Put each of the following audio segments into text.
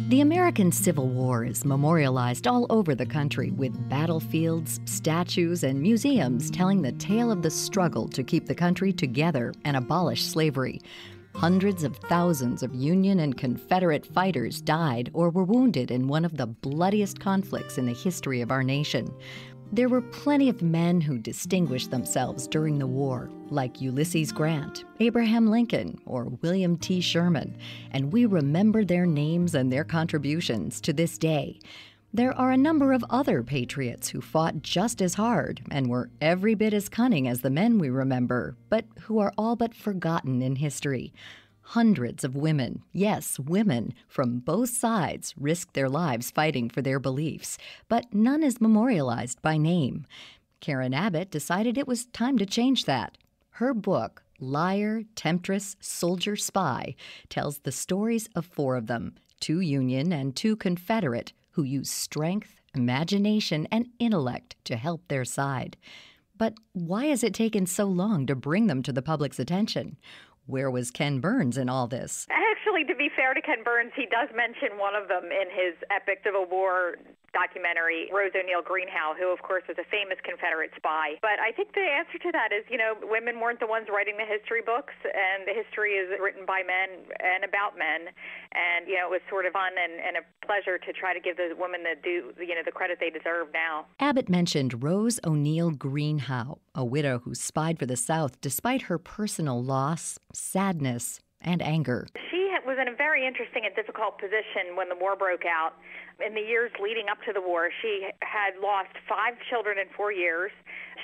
The American Civil War is memorialized all over the country with battlefields, statues, and museums telling the tale of the struggle to keep the country together and abolish slavery. Hundreds of thousands of Union and Confederate fighters died or were wounded in one of the bloodiest conflicts in the history of our nation. There were plenty of men who distinguished themselves during the war, like Ulysses Grant, Abraham Lincoln, or William T. Sherman, and we remember their names and their contributions to this day. There are a number of other patriots who fought just as hard and were every bit as cunning as the men we remember, but who are all but forgotten in history. Hundreds of women, yes, women, from both sides risked their lives fighting for their beliefs, but none is memorialized by name. Karen Abbott decided it was time to change that. Her book, Liar, Temptress, Soldier, Spy, tells the stories of 4 of them, 2 Union and 2 Confederate, who used strength, imagination, and intellect to help their side. But why has it taken so long to bring them to the public's attention? Where was Ken Burns in all this? Actually, to be fair to Ken Burns, he does mention one of them in his epic Civil War documentary, Rose O'Neal Greenhow, who, of course, was a famous Confederate spy. But I think the answer to that is, women weren't the ones writing the history books, and the history is written by men and about men. And, it was sort of fun and a pleasure to try to give the women the credit they deserve now. Abbott mentioned Rose O'Neal Greenhow, a widow who spied for the South despite her personal loss, sadness, and anger. She was in a very interesting and difficult position when the war broke out. In the years leading up to the war, she had lost 5 children in 4 years.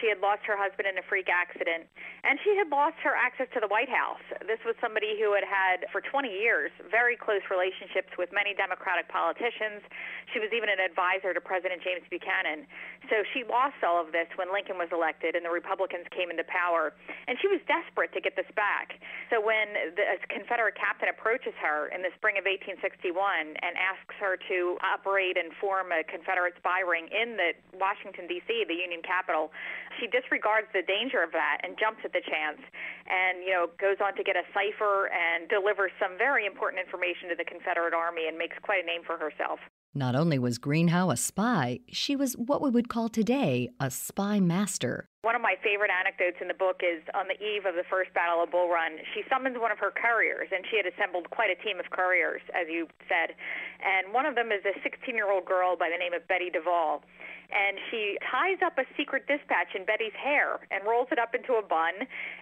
She had lost her husband in a freak accident, and she had lost her access to the White House. This was somebody who had for 20 years, very close relationships with many Democratic politicians. She was even an advisor to President James Buchanan. So she lost all of this when Lincoln was elected and the Republicans came into power, and she was desperate to get this back. So when a Confederate captain approaches her in the spring of 1861 and asks her to operate and form a Confederate spy ring in the Washington, D.C., the Union capital, she disregards the danger of that and jumps at the chance and, goes on to get a cipher and delivers some very important information to the Confederate Army and makes quite a name for herself. Not only was Greenhow a spy, she was what we would call today a spy master. One of my favorite anecdotes in the book is on the eve of the First Battle of Bull Run. She summons one of her couriers, and she had assembled quite a team of couriers, as you said. And one of them is a 16-year-old girl by the name of Betty Duvall. And she ties up a secret dispatch in Betty's hair and rolls it up into a bun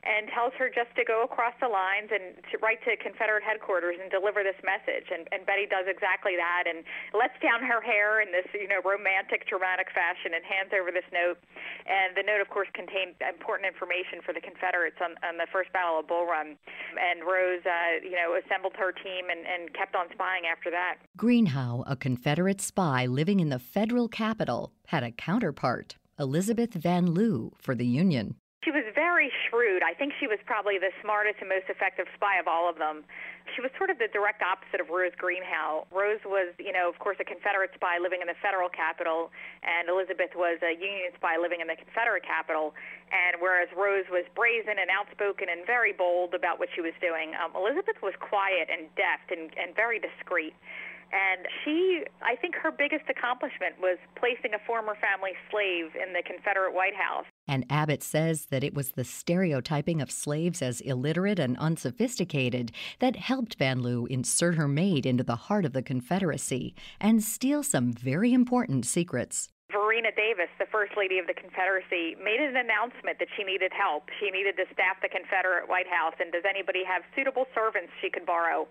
and tells her just to go across the lines and to write to Confederate headquarters and deliver this message. And Betty does exactly that and lets down her hair in this, romantic, dramatic fashion and hands over this note. And the note, of course, contained important information for the Confederates on the First Battle of Bull Run. And Rose, assembled her team and kept on spying after that. Greenhow, a Confederate spy living in the federal capital, had a counterpart, Elizabeth Van Lew, for the Union. She was very shrewd. I think she was probably the smartest and most effective spy of all of them. She was sort of the direct opposite of Rose Greenhow. Rose was, of course, a Confederate spy living in the federal capital, and Elizabeth was a Union spy living in the Confederate capital. And whereas Rose was brazen and outspoken and very bold about what she was doing, Elizabeth was quiet and deft and very discreet. And I think her biggest accomplishment was placing a former family slave in the Confederate White House. And Abbott says that it was the stereotyping of slaves as illiterate and unsophisticated that helped Van Lew insert her maid into the heart of the Confederacy and steal some very important secrets. Varina Davis, the First Lady of the Confederacy, made an announcement that she needed help. She needed to staff the Confederate White House, and does anybody have suitable servants she could borrow?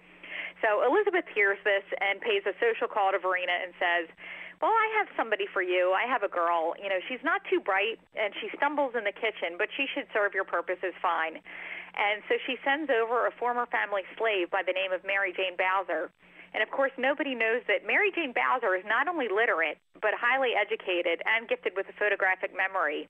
So Elizabeth hears this and pays a social call to Varina and says, well, I have somebody for you. I have a girl. She's not too bright, and she stumbles in the kitchen, but she should serve your purposes fine. And so she sends over a former family slave by the name of Mary Jane Bowser. And, of course, nobody knows that Mary Jane Bowser is not only literate, but highly educated and gifted with a photographic memory.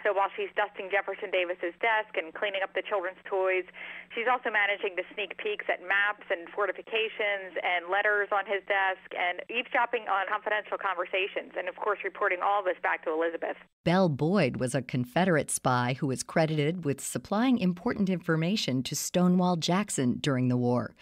So while she's dusting Jefferson Davis's desk and cleaning up the children's toys, she's also managing to sneak peeks at maps and fortifications and letters on his desk and eavesdropping on confidential conversations and, of course, reporting all this back to Elizabeth. Belle Boyd was a Confederate spy who was credited with supplying important information to Stonewall Jackson during the war.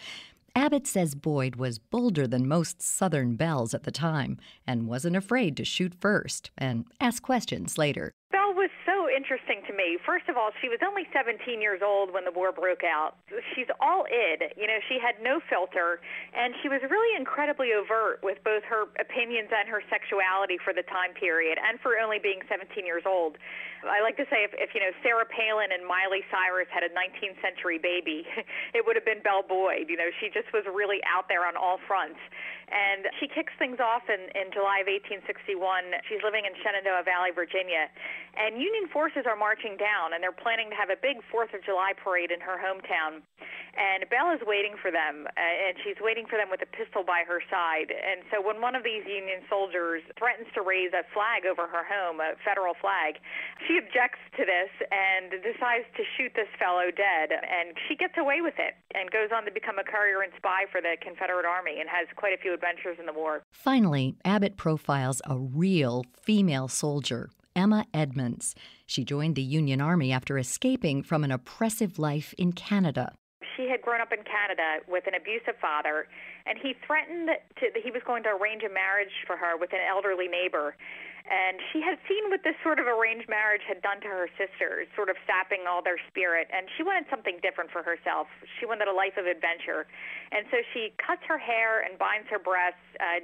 Abbott says Boyd was bolder than most Southern belles at the time and wasn't afraid to shoot first and ask questions later. Belle was so interesting to me. First of all, she was only 17 years old when the war broke out. She's all id. She had no filter, and she was really incredibly overt with both her opinions and her sexuality for the time period, and for only being 17 years old. I like to say if Sarah Palin and Miley Cyrus had a 19th century baby, it would have been Belle Boyd. She just was really out there on all fronts. And she kicks things off in July of 1861. She's living in Shenandoah Valley, Virginia. And Union forces are marching down, and they're planning to have a big 4th of July parade in her hometown. And Belle is waiting for them, and she's waiting for them with a pistol by her side. And so when one of these Union soldiers threatens to raise a flag over her home, a federal flag, she objects to this and decides to shoot this fellow dead. And she gets away with it and goes on to become a courier and spy for the Confederate Army and has quite a few adventures in the war. Finally, Abbott profiles a real female soldier, Emma Edmonds. She joined the Union Army after escaping from an oppressive life in Canada. She had grown up in Canada with an abusive father, and he threatened that he was going to arrange a marriage for her with an elderly neighbor. And she had seen what this sort of arranged marriage had done to her sisters, sort of sapping all their spirit, and she wanted something different for herself. She wanted a life of adventure. And so she cuts her hair and binds her breasts,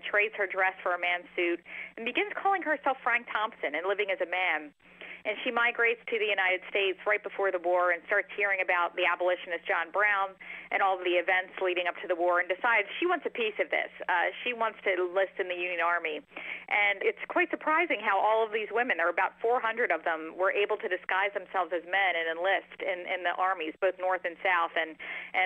trades her dress for a man's suit, and begins calling herself Frank Thompson and living as a man. And she migrates to the United States right before the war and starts hearing about the abolitionist John Brown and all of the events leading up to the war and decides she wants a piece of this. She wants to enlist in the Union Army. And it's quite surprising how all of these women, there are about 400 of them, were able to disguise themselves as men and enlist in the armies, both North and South. And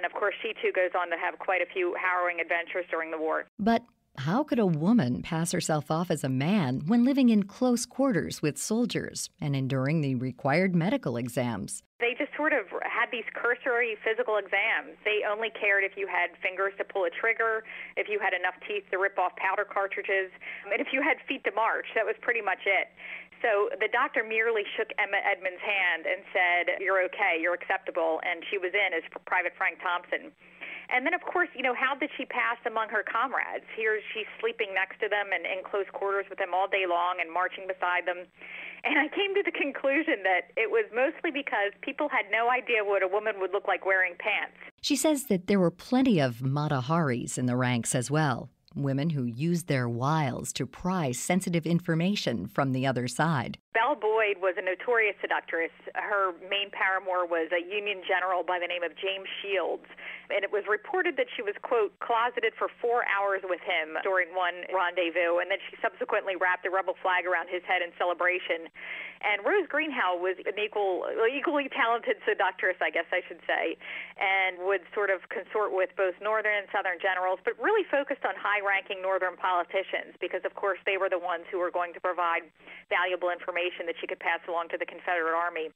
of course, she too goes on to have quite a few harrowing adventures during the war. But how could a woman pass herself off as a man when living in close quarters with soldiers and enduring the required medical exams? They just sort of had these cursory physical exams. They only cared if you had fingers to pull a trigger, if you had enough teeth to rip off powder cartridges, and if you had feet to march. That was pretty much it. So the doctor merely shook Emma Edmonds' hand and said, "You're okay, you're acceptable," and she was in as Private Frank Thompson. And then, of course, how did she pass among her comrades? Here she's sleeping next to them and in close quarters with them all day long and marching beside them. And I came to the conclusion that it was mostly because people had no idea what a woman would look like wearing pants. She says that there were plenty of Mata Haris in the ranks as well, women who used their wiles to pry sensitive information from the other side. Belle Boyd was a notorious seductress. Her main paramour was a Union general by the name of James Shields, and it was reported that she was, quote, closeted for 4 hours with him during one rendezvous, and then she subsequently wrapped a rebel flag around his head in celebration. And Rose Greenhow was an equally talented seductress, I guess I should say, and would sort of consort with both Northern and Southern generals, but really focused on high-ranking Northern politicians because, of course, they were the ones who were going to provide valuable information that she could pass along to the Confederate Army.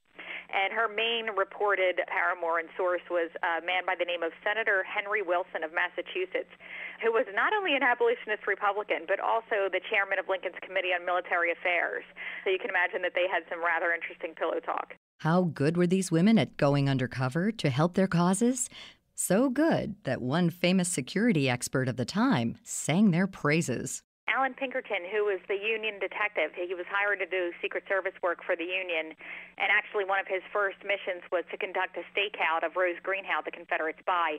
And her main reported paramour and source was a man by the name of Senator Henry Wilson of Massachusetts, who was not only an abolitionist Republican, but also the chairman of Lincoln's Committee on Military Affairs. So you can imagine that they had some rather interesting pillow talk. How good were these women at going undercover to help their causes? So good that one famous security expert of the time sang their praises. Alan Pinkerton, who was the Union detective, he was hired to do Secret Service work for the Union, and actually one of his first missions was to conduct a stakeout of Rose Greenhow, the Confederate spy.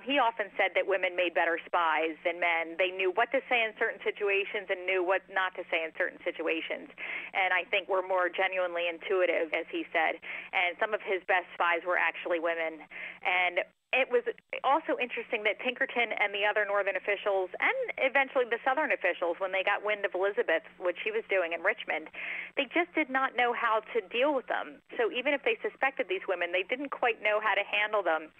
He often said that women made better spies than men. They knew what to say in certain situations and knew what not to say in certain situations, and I think were more genuinely intuitive, as he said, and some of his best spies were actually women. And it was also interesting that Pinkerton and the other Northern officials, and eventually the Southern officials, when they got wind of Elizabeth, what she was doing in Richmond, they just did not know how to deal with them. So even if they suspected these women, they didn't quite know how to handle them.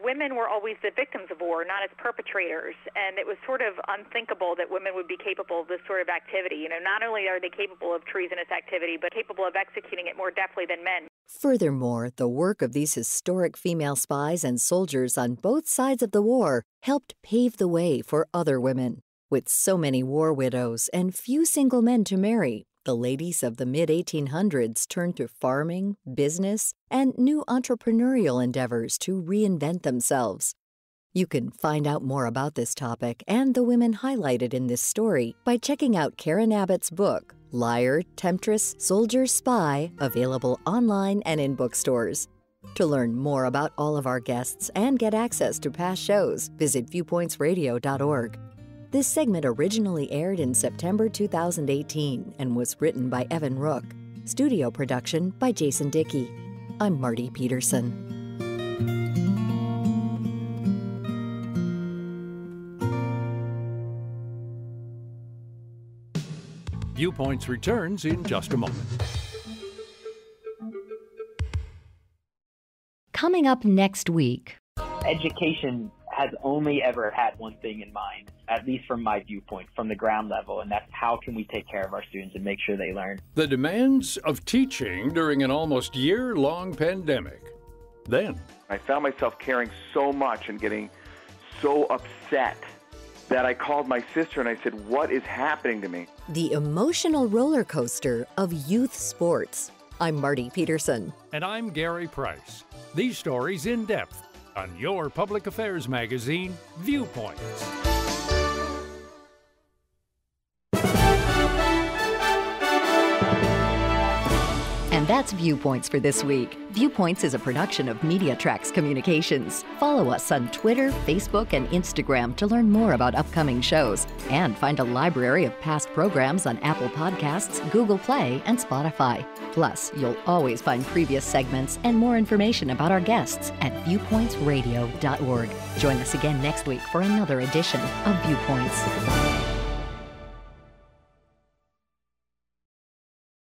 Women were always the victims of war, not as perpetrators, and it was sort of unthinkable that women would be capable of this sort of activity. Not only are they capable of treasonous activity, but capable of executing it more deftly than men. Furthermore, the work of these historic female spies and soldiers on both sides of the war helped pave the way for other women. With so many war widows and few single men to marry, the ladies of the mid-1800s turned to farming, business, and new entrepreneurial endeavors to reinvent themselves. You can find out more about this topic and the women highlighted in this story by checking out Karen Abbott's book, Liar, Temptress, Soldier, Spy, available online and in bookstores. To learn more about all of our guests and get access to past shows, visit viewpointsradio.org. This segment originally aired in September 2018 and was written by Evan Rook. Studio production by Jason Dickey. I'm Marty Peterson. Viewpoints returns in just a moment. Coming up next week. Education has only ever had one thing in mind, at least from my viewpoint, from the ground level, and that's how can we take care of our students and make sure they learn. The demands of teaching during an almost year-long pandemic. Then, I found myself caring so much and getting so upset that I called my sister and I said, "What is happening to me?" The emotional roller coaster of youth sports. I'm Marty Peterson. and I'm Gary Price. These stories in depth on your public affairs magazine, Viewpoints. And that's Viewpoints for this week. Viewpoints is a production of MediaTrax Communications. Follow us on Twitter, Facebook, and Instagram to learn more about upcoming shows and find a library of past programs on Apple Podcasts, Google Play, and Spotify. Plus, you'll always find previous segments and more information about our guests at viewpointsradio.org. Join us again next week for another edition of Viewpoints.